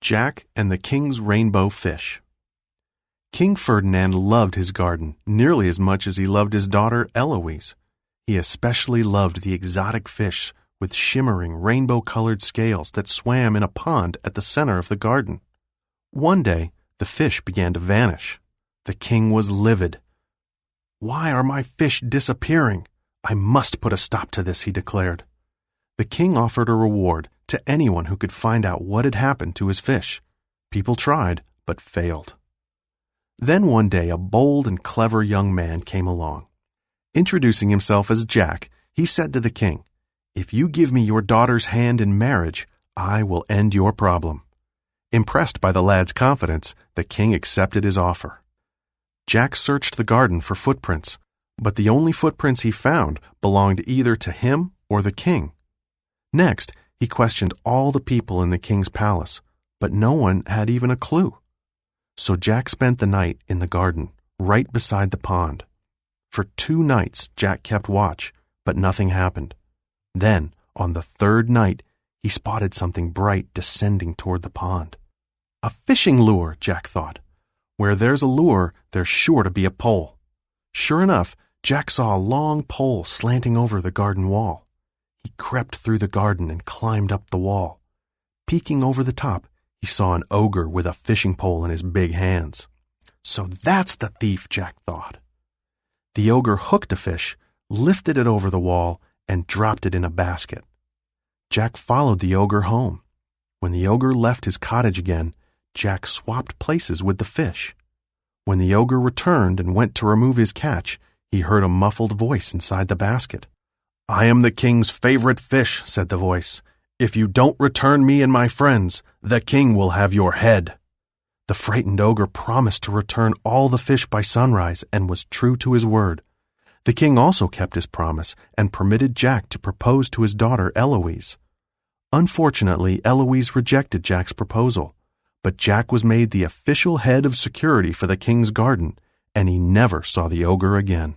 Jack and the King's Rainbow Fish. King Ferdinand loved his garden nearly as much as he loved his daughter Eloise. He especially loved the exotic fish with shimmering rainbow-colored scales that swam in a pond at the center of the garden. One day, the fish began to vanish. The king was livid. "Why are my fish disappearing? I must put a stop to this," he declared. The king offered a reward to anyone who could find out what had happened to his fish. People tried, but failed. Then one day a bold and clever young man came along. Introducing himself as Jack, he said to the king, "If you give me your daughter's hand in marriage, I will end your problem." Impressed by the lad's confidence, the king accepted his offer. Jack searched the garden for footprints, but the only footprints he found belonged either to him or the king. Next, he questioned all the people in the king's palace, but no one had even a clue. So Jack spent the night in the garden, right beside the pond. For 2 nights, Jack kept watch, but nothing happened. Then, on the 3rd night, he spotted something bright descending toward the pond. A fishing lure, Jack thought. Where there's a lure, there's sure to be a pole. Sure enough, Jack saw a long pole slanting over the garden wall. He crept through the garden and climbed up the wall. Peeking over the top, he saw an ogre with a fishing pole in his big hands. So that's the thief, Jack thought. The ogre hooked a fish, lifted it over the wall, and dropped it in a basket. Jack followed the ogre home. When the ogre left his cottage again, Jack swapped places with the fish. When the ogre returned and went to remove his catch, he heard a muffled voice inside the basket. "I am the king's favorite fish," said the voice. "If you don't return me and my friends, the king will have your head." The frightened ogre promised to return all the fish by sunrise and was true to his word. The king also kept his promise and permitted Jack to propose to his daughter Eloise. Unfortunately, Eloise rejected Jack's proposal, but Jack was made the official head of security for the king's garden, and he never saw the ogre again.